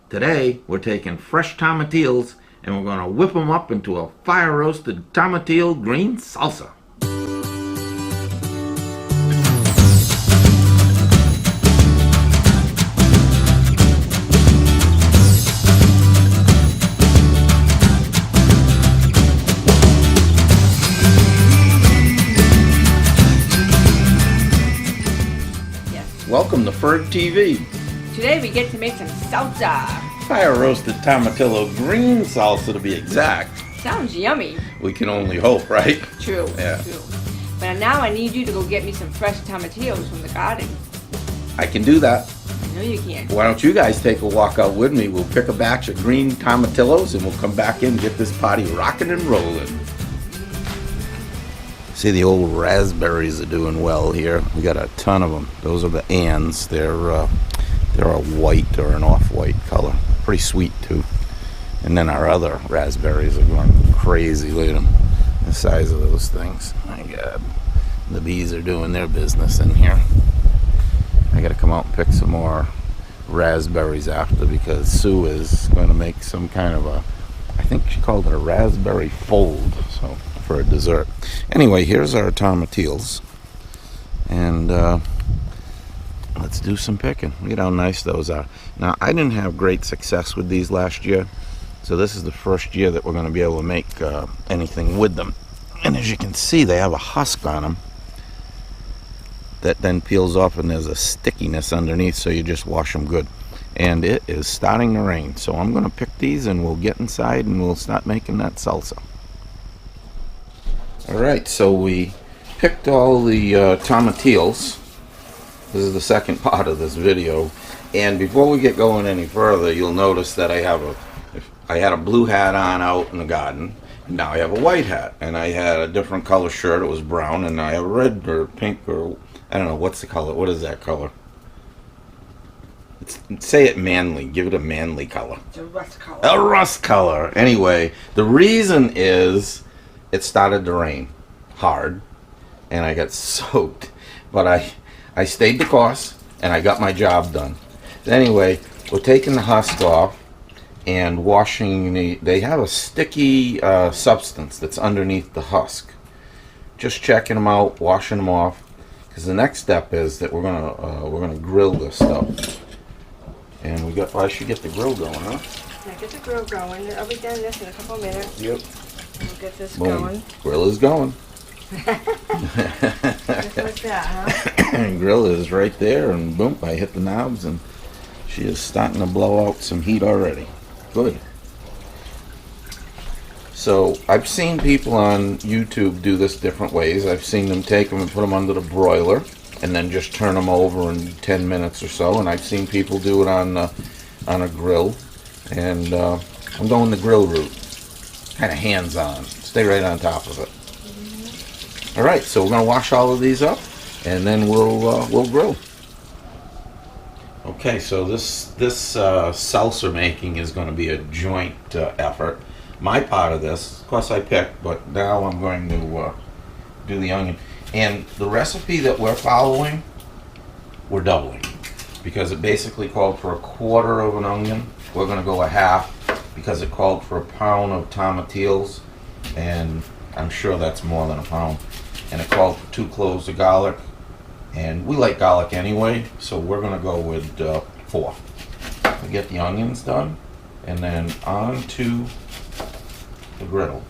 Today, we're taking fresh tomatillos and we're going to whip them up into a fire-roasted tomatillo green salsa. Welcome to Fergtv. Today we get to make some salsa. Fire-roasted tomatillo green salsa to be exact. Sounds yummy. We can only hope, right? True, Yeah. true. But now I need you to go get me some fresh tomatillos from the garden. I can do that. I know you can. Why don't you guys take a walk out with me? We'll pick a batch of green tomatillos and we'll come back in and get this party rocking and rolling. See, the old raspberries are doing well here. We got a ton of them. Those are the ands. They're a white or an off-white color. Pretty sweet too. And then our other raspberries are going crazy. Look at them, the size of those things. My God, the bees are doing their business in here. I got to come out and pick some more raspberries after because Sue is going to make some kind of a, I think she called it a raspberry fold. So. For a dessert. Anyway, here's our tomatillos, and let's do some picking. Look at how nice those are. Now, I didn't have great success with these last year, so this is the first year that we're going to be able to make anything with them. And as you can see, they have a husk on them that then peels off, and there's a stickiness underneath, so you just wash them good. And it is starting to rain, so I'm going to pick these, and we'll get inside, and we'll start making that salsa. Alright, so we picked all the tomatillos. This is the second part of this video. And before we get going any further, you'll notice that I had a blue hat on out in the garden. And now I have a white hat. And I had a different color shirt. It was brown. And I have red or pink or, I don't know, what's the color? What is that color? Say it manly. Give it a manly color. It's a rust color. A rust color. Anyway, the reason is it started to rain hard and I got soaked, but I stayed the course and I got my job done. Anyway, we're taking the husk off and washing they have a sticky substance that's underneath the husk. Just checking them out, washing them off, because the next step is that we're gonna grill this stuff. And I should get the grill going, huh? Yeah, get the grill going. I'll be done this in a couple minutes. Yep. We'll get this Boom. going. Grill is going. Just like that, huh? And grill is right there, and boom, I hit the knobs, and she is starting to blow out some heat already. Good. So I've seen people on YouTube do this different ways. I've seen them take them and put them under the broiler, and then just turn them over in 10 minutes or so. And I've seen people do it on a grill, and I'm going the grill route. Kind of hands-on. Stay right on top of it. Mm-hmm. All right, so we're gonna wash all of these up, and then we'll grill. Okay, so this salsa making is going to be a joint effort. My part of this, of course, I picked, but now I'm going to do the onion. And the recipe that we're following, we're doubling, because it basically called for a quarter of an onion. We're going to go a half, because it called for a pound of tomatillos, and I'm sure that's more than a pound. And it called for 2 cloves of garlic, and we like garlic anyway, so we're going to go with 4. We get the onions done, and then on to the griddle.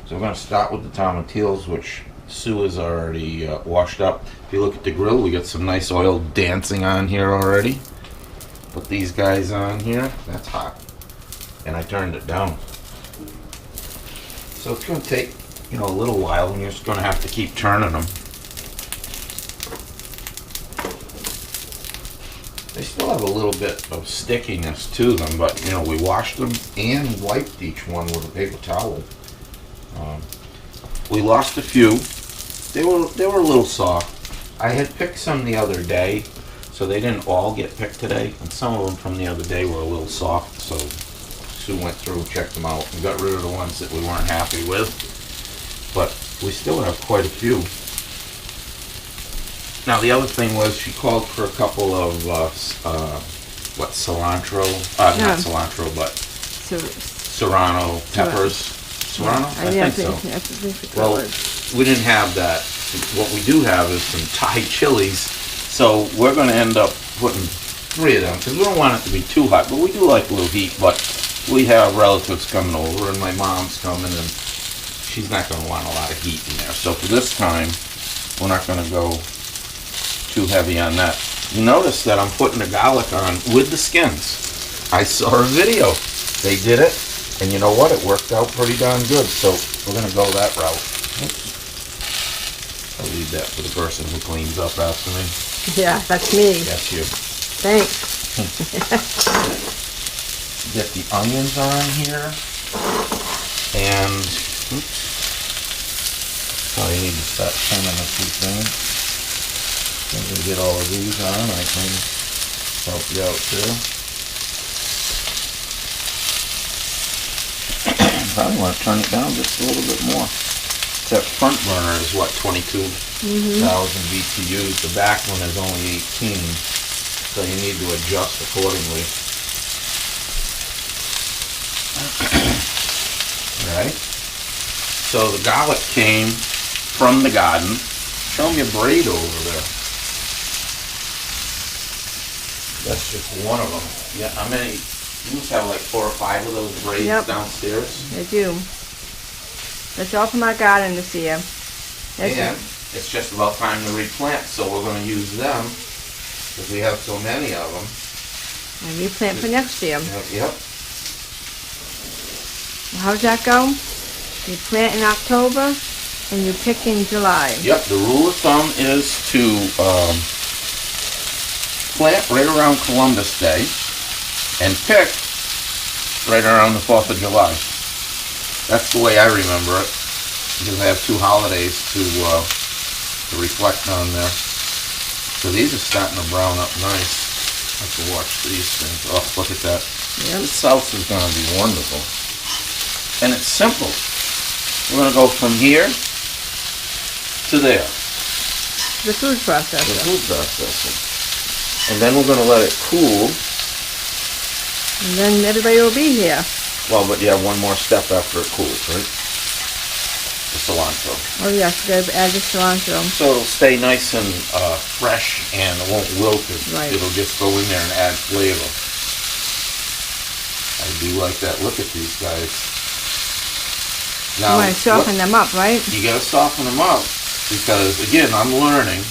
So we're going to start with the tomatillos, which Sue has already washed up. If you look at the grill, we got some nice oil dancing on here already. Put these guys on here. That's hot. And I turned it down. So it's going to take, a little while, and you're just going to have to keep turning them. They still have a little bit of stickiness to them, but we washed them and wiped each one with a paper towel. We lost a few. They were a little soft. I had picked some the other day, so they didn't all get picked today, and some of them from the other day were a little soft, so Sue went through, checked them out, and got rid of the ones that we weren't happy with. But we still have quite a few. Now the other thing was she called for a couple of what, cilantro? No. Not cilantro, but So, serrano peppers. Serrano? I think so. Well, we didn't have that. What we do have is some Thai chilies. So we're going to end up putting 3 of them because we don't want it to be too hot. But we do like a little heat. But we have relatives coming over and my mom's coming and she's not going to want a lot of heat in there. So for this time, we're not going to go too heavy on that. You notice that I'm putting the garlic on with the skins. I saw a video. They did it. And you know what? It worked out pretty darn good. So we're going to go that route. Oops. I'll leave that for the person who cleans up after me. Yeah, that's me. That's you. Thanks. Get the onions on here. And, oops. So you need to start trimming a few things. When we get all of these on, I can help you out too. Probably want to turn it down just a little bit more. That front burner is what, 22,000 BTUs. The back one is only 18, so you need to adjust accordingly. Alright. So the garlic came from the garden. Show me a braid over there. That's just one of them. Yeah, how many? You must have like 4 or 5 of those braids downstairs. I do. That's all from our garden this year. And it's just about time to replant, so we're going to use them because we have so many of them. And replant for next year. Yep. How's that go? You plant in October and you pick in July. Yep, the rule of thumb is to plant right around Columbus Day and pick right around the 4th of July. That's the way I remember it, because I have 2 holidays to reflect on there. So these are starting to brown up nice. I have to watch these things. Oh, look at that. Yep. This salsa is going to be wonderful. And it's simple. We're going to go from here to there. The food processor. The food processor. And then we're going to let it cool. And then everybody will be here. Well, but you have one more step after it cools, right? The cilantro. Oh yes, you gotta add the cilantro. So it'll stay nice and fresh and it won't wilt. Right. It'll just go in there and add flavor. I do like that. Look at these guys. Now, You want to soften them up, right? You gotta soften them up because, again, I'm learning,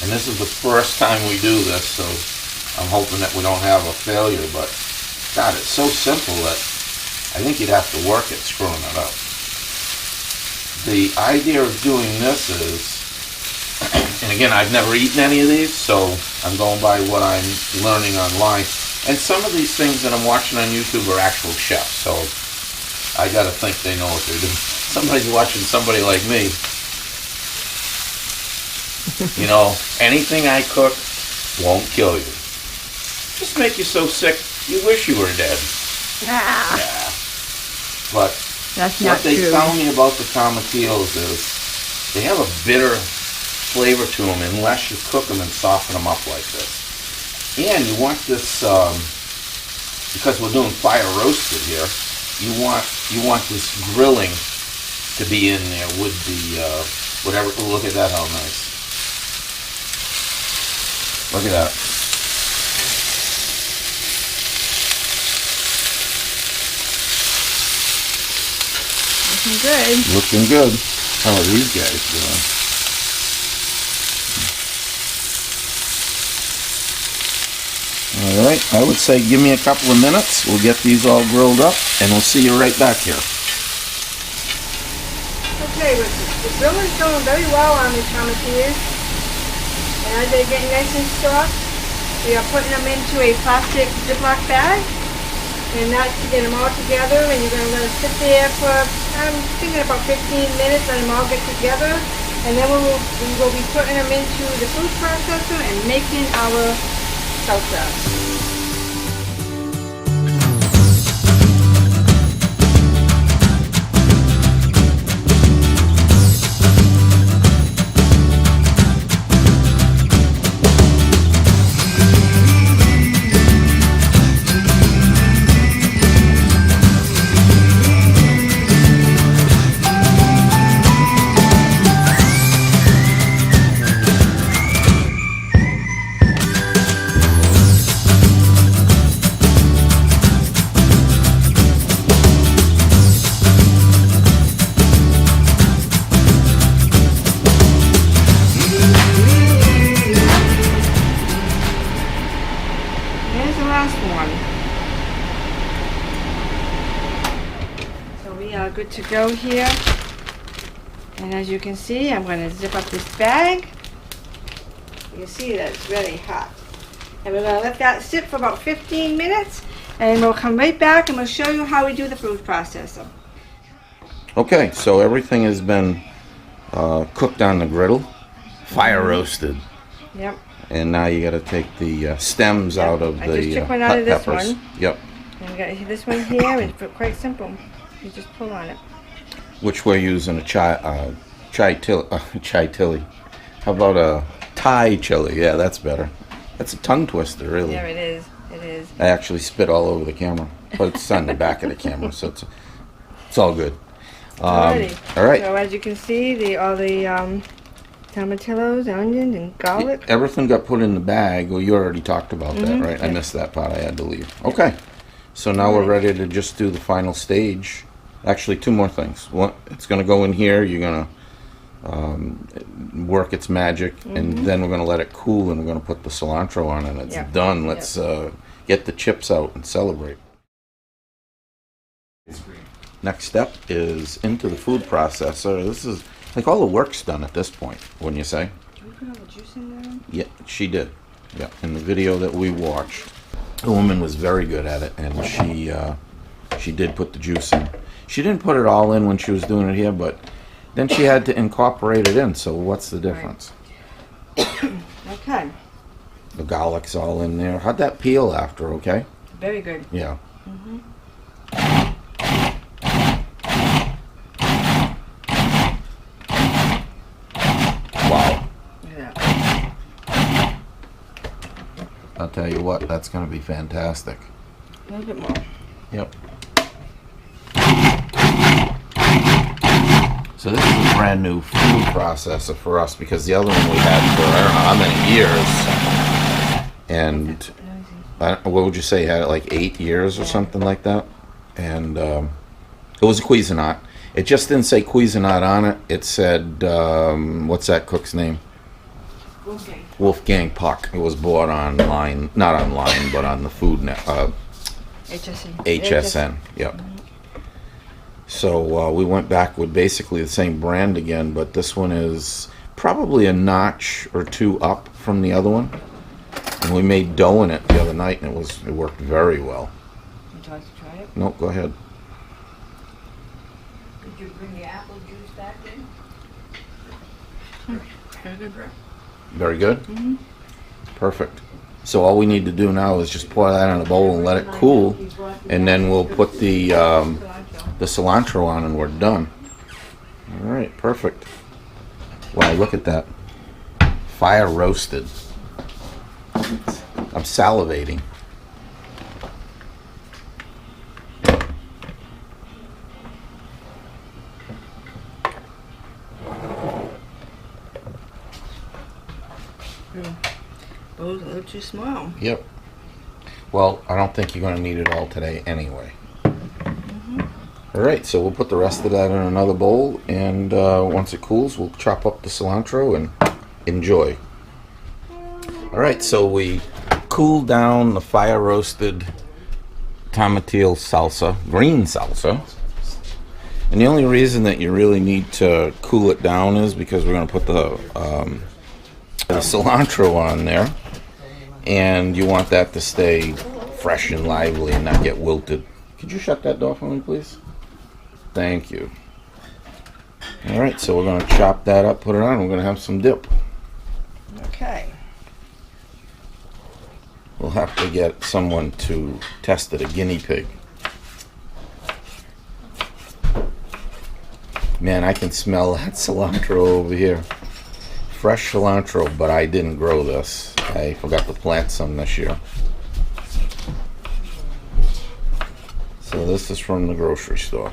and this is the first time we do this, so I'm hoping that we don't have a failure, but God, it's so simple that I think you'd have to work at screwing it up. The idea of doing this is, and again, I've never eaten any of these, so I'm going by what I'm learning online. And some of these things that I'm watching on YouTube are actual chefs, so I gotta think they know what they're doing. Somebody's watching somebody like me. You know, anything I cook won't kill you. Just make you so sick you wish you were dead. Ah, Yeah. But that's not what they true. tell me about the tomatillos is they have a bitter flavor to them unless you cook them and soften them up like this. And you want this, because we're doing fire roasted here, you want this grilling to be in there with the whatever. Look at that, how nice. Look at that. Looking good. Looking good. How are these guys doing? Alright, I would say give me a couple of minutes. We'll get these all grilled up and we'll see you right back here. Okay, the grilling's going very well on these tomatillos. And as they get nice and soft, we are putting them into a plastic Ziploc bag. And that's to get them all together, and you're going to let them sit there for, I'm thinking about 15 minutes, let them all get together. And then we will be putting them into the food processor and making our salsa. there's the last one. So we are good to go here. And as you can see, I'm going to zip up this bag. You can see that it's really hot. And we're going to let that sit for about 15 minutes. And we'll come right back and we'll show you how we do the food processor. Okay, so everything has been cooked on the griddle, fire roasted. Yep. And now you got to take the stems out of I the just took one out hot of this peppers. one. Yep. And we got this one here. It's quite simple. You just pull on it. Which we're using a chai chili. How about a Thai chili? Yeah, that's better. That's a tongue twister, really. There it is. It is. I actually spit all over the camera, but it's on the back of the camera, so it's all good. Alrighty. All right. So as you can see, all the tomatillos, onions, and garlic. Everything got put in the bag. Well, you already talked about that, right? I missed that part. I had to leave. Okay. So now we're ready to just do the final stage. Actually, two more things. One, it's going to go in here. You're going to work its magic, and then we're going to let it cool, and we're going to put the cilantro on, and it's done. Let's get the chips out and celebrate. Next step is into the food processor. This is like all the work's done at this point, wouldn't you say? Did we put all the juice in there? Yeah, she did. Yeah, in the video that we watched, the woman was very good at it, and she did put the juice in. She didn't put it all in when she was doing it here, but then she had to incorporate it in. So what's the difference? Okay. The garlic's all in there. How'd that peel after? Okay. Very good. Yeah. Wow. Yeah. I'll tell you what, that's going to be fantastic. A little bit more. Yep. So this is a brand new food processor for us because the other one we had for I don't know how many years. And what would you say, you had it like 8 years or something like that? And it was a Cuisinart. It just didn't say Cuisinart on it. It said, what's that cook's name? Wolfgang Puck. It was bought online, not online, but on the food net. HSN. Yep. So we went back with basically the same brand again, but this one is probably a notch or two up from the other one. And we made dough in it the other night, and it worked very well. Would you like to try it? No, go ahead. Did you bring the apple juice back in? Very good. Very good? Perfect. So all we need to do now is just pour that in a bowl and let it cool, and then we'll put the cilantro on and we're done. All right, perfect. Wow, look at that. Fire roasted. I'm salivating. Bowl's a little too small. Yep. Well, I don't think you're going to need it all today anyway. All right, so we'll put the rest of that in another bowl, and once it cools, we'll chop up the cilantro and enjoy. All right, so we cooled down the fire-roasted tomatillo salsa, green salsa. And the only reason that you really need to cool it down is because we're going to put the cilantro on there, and you want that to stay fresh and lively and not get wilted. Could you shut that door for me, please? Thank you. All right, so we're going to chop that up, put it on. We're going to have some dip. Okay. We'll have to get someone to test it, a guinea pig. Man, I can smell that cilantro over here. Fresh cilantro, but I didn't grow this. I forgot to plant some this year. So this is from the grocery store.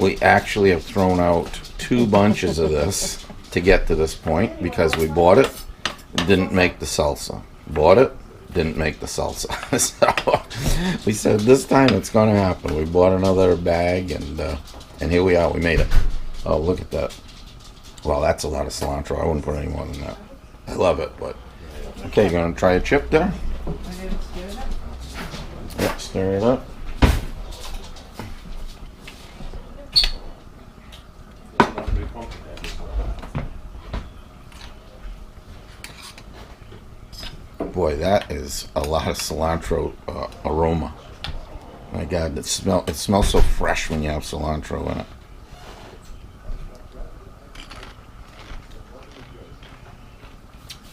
We actually have thrown out 2 bunches of this to get to this point because we bought it, didn't make the salsa. Bought it, didn't make the salsa. So we said this time it's going to happen. We bought another bag, and here we are. We made it. Oh, look at that. Well, that's a lot of cilantro. I wouldn't put any more than that. I love it, but... Okay, you going to try a chip there? What do you Stir it up. Boy, that is a lot of cilantro aroma. My God, it smells so fresh when you have cilantro in it.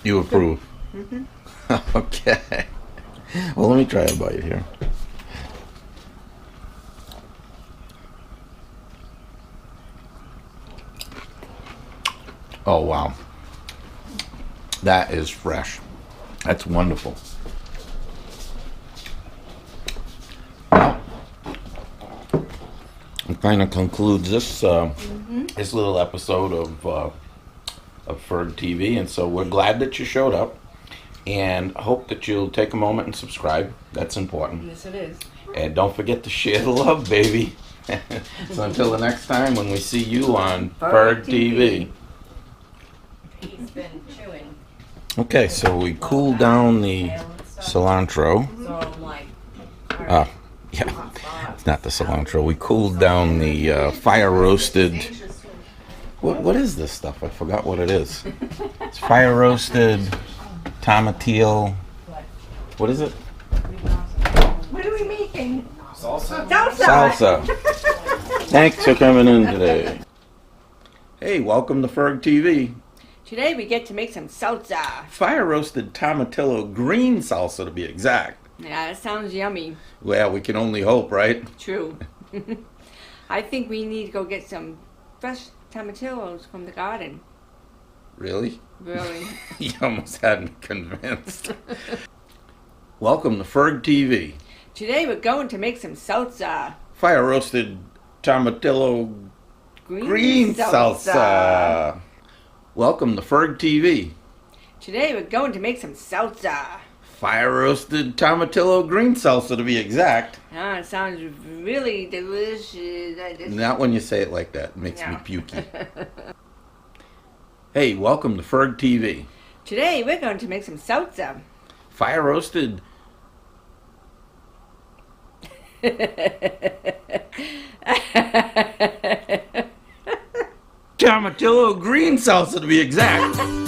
You approve? Mm-hmm. Okay. Well, let me try a bite here. Oh, wow. That is fresh. That's wonderful. Well, it kind of concludes this this little episode of Fergtv, and so we're glad that you showed up, and hope that you'll take a moment and subscribe. That's important. Yes, it is. And don't forget to share the love, baby. So until the next time when we see you on Fergtv. He's been chewing. Okay, so we cooled down the cilantro. So I'm like, Yeah, it's not the cilantro. We cooled down the fire roasted. What is this stuff? I forgot what it is. It's fire roasted tomatillo. What is it? what are we making? Salsa? Salsa. Salsa. Thanks for coming in today. Hey, welcome to Fergtv. Today we get to make some salsa. Fire roasted tomatillo green salsa to be exact. Yeah, that sounds yummy. Well, we can only hope, right? True. I think we need to go get some fresh tomatillos from the garden. Really? Really. You almost had me convinced. Welcome to Fergtv. Today we're going to make some salsa. Fire roasted tomatillo green salsa. Welcome to Fergtv. Today we're going to make some salsa. Fire roasted tomatillo green salsa to be exact. Ah, it sounds really delicious. Not when you say it like that. It makes me Yeah. pukey. Hey, welcome to Fergtv. Today we're going to make some salsa. Fire roasted tomatillo green salsa to be exact.